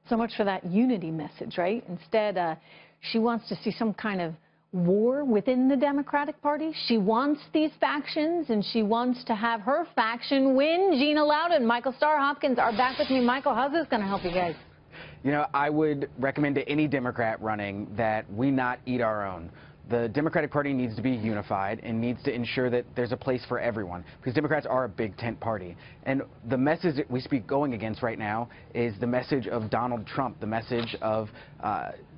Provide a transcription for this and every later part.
So much for that unity message, right? Instead, she wants to see some kind of war within the Democratic Party. She wants these factions, and she wants to have her faction win. Gina Loudon, Michael Starr Hopkins are back with me. Michael, how's this going to help you guys? You know, I would recommend to any Democrat running that we not eat our own. The Democratic Party needs to be unified and needs to ensure that there's a place for everyone, because Democrats are a big tent party. And the message that we speak going against right now is the message of Donald Trump, the message of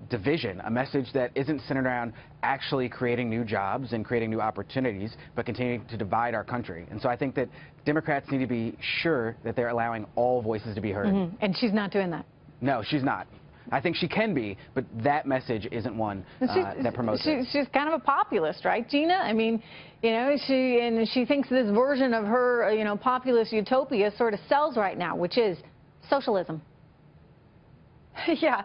division, a message that isn't centered around actually creating new jobs and creating new opportunities, but continuing to divide our country. And so I think that Democrats need to be sure that they're allowing all voices to be heard. And she's not doing that. No, she's not. I think she can be, but that message isn't one that promotes it. She's kind of a populist, right, Gina? I mean, you know, she thinks this version of her, you know, populist utopia sort of sells right now, which is socialism. Yeah,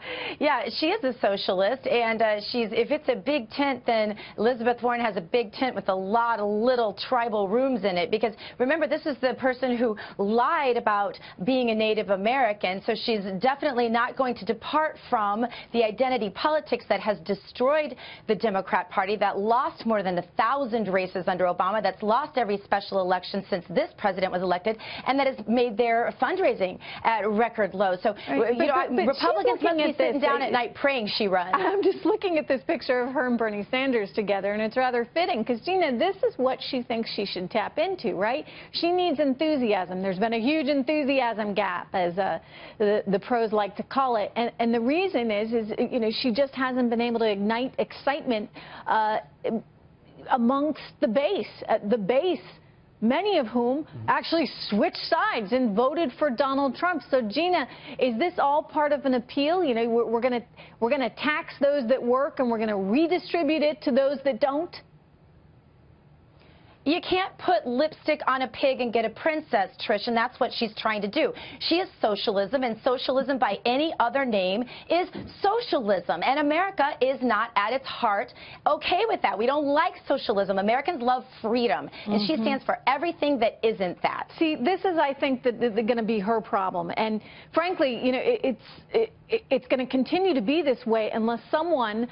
she is a socialist, and if it's a big tent, then Elizabeth Warren has a big tent with a lot of little tribal rooms in it, because remember, this is the person who lied about being a Native American, so she's definitely not going to depart from the identity politics that has destroyed the Democrat Party, that lost more than 1,000 races under Obama, that's lost every special election since this president was elected, and that has made their fundraising at record lows. So, you know, Republicans must be sitting down at night praying she runs. I'm just looking at this picture of her and Bernie Sanders together, and it's rather fitting, because, Gina, this is what she thinks she should tap into, right? She needs enthusiasm. There's been a huge enthusiasm gap, as the pros like to call it. And the reason is, you know, she just hasn't been able to ignite excitement amongst the base. Many of whom actually switched sides and voted for Donald Trump. So, Gina, is this all part of an appeal? You know, we're gonna tax those that work, and we're gonna redistribute it to those that don't? You can't put lipstick on a pig and get a princess, Trish, and that's what she's trying to do. She is socialism, and socialism by any other name is socialism. And America is not at its heart okay with that. We don't like socialism. Americans love freedom, and she stands for everything that isn't that. See, this is, I think, going to be her problem. And frankly, you know, it's going to continue to be this way unless someone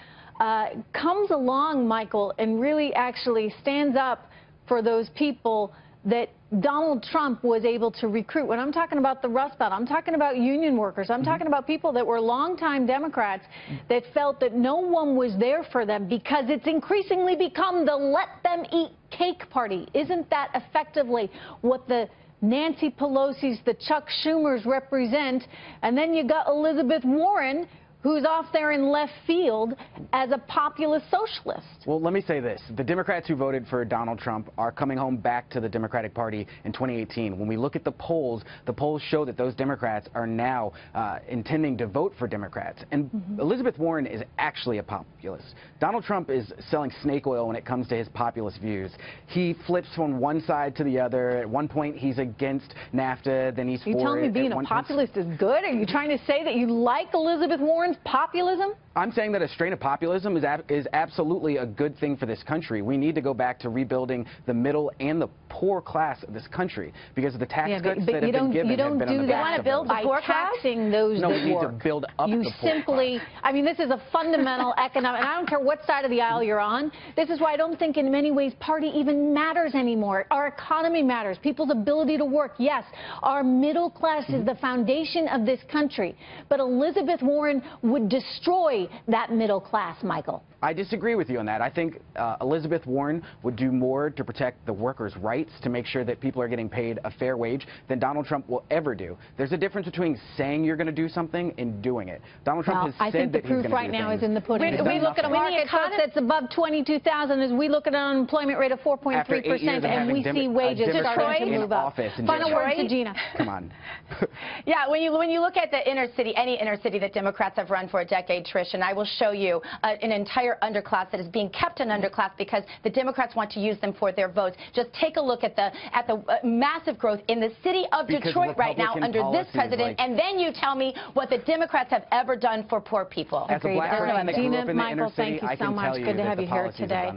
comes along, Michael, and really actually stands up for those people that Donald Trump was able to recruit. When I'm talking about the Rust Belt, I'm talking about union workers. I'm talking about people that were longtime Democrats that felt that no one was there for them, because it's increasingly become the let them eat cake party. Isn't that effectively what the Nancy Pelosi's, the Chuck Schumers represent? And then you got Elizabeth Warren, who's off there in left field as a populist socialist. Well, let me say this. The Democrats who voted for Donald Trump are coming home back to the Democratic Party in 2018. When we look at the polls show that those Democrats are now intending to vote for Democrats. And Elizabeth Warren is actually a populist. Donald Trump is selling snake oil when it comes to his populist views. He flips from one side to the other. At one point, he's against NAFTA, then he's for it. You telling me being a populist is good? Are you trying to say that you like Elizabeth Warren's populism? I'm saying that a strain of populism is absolutely a good thing for this country. We need to go back to rebuilding the middle and the poor class of this country, because of the tax cuts that have been given have been on the back of them. You want to build the poor class? Taxing those that work. No, we need to build up the poor class. I mean, this is a fundamental economic, and I don't care what side of the aisle you're on. This is why I don't think in many ways party even matters anymore. Our economy matters. People's ability to work. Yes, our middle class is the foundation of this country. But Elizabeth Warren would destroy that middle class, Michael. I disagree with you on that. I think Elizabeth Warren would do more to protect the workers' rights, to make sure that people are getting paid a fair wage, than Donald Trump will ever do. There's a difference between saying you're going to do something and doing it. Donald Trump has said that he's going to do things. I think the proof right now is in the pudding. We look at a market that's above 22,000 as we look at an unemployment rate of 4.3%, and we see wages starting to move up. Final word to Gina. Come on. Yeah, when you look at the inner city, any inner city that Democrats have run for a decade, Trish, and I will show you an entire underclass that is being kept an underclass because the Democrats want to use them for their votes. Just take a look at the massive growth in the city of Detroit right now under this president, and then you tell me what the Democrats have ever done for poor people. As a black person that grew up in the inner Michael, city, thank you so much. Good to have you here today.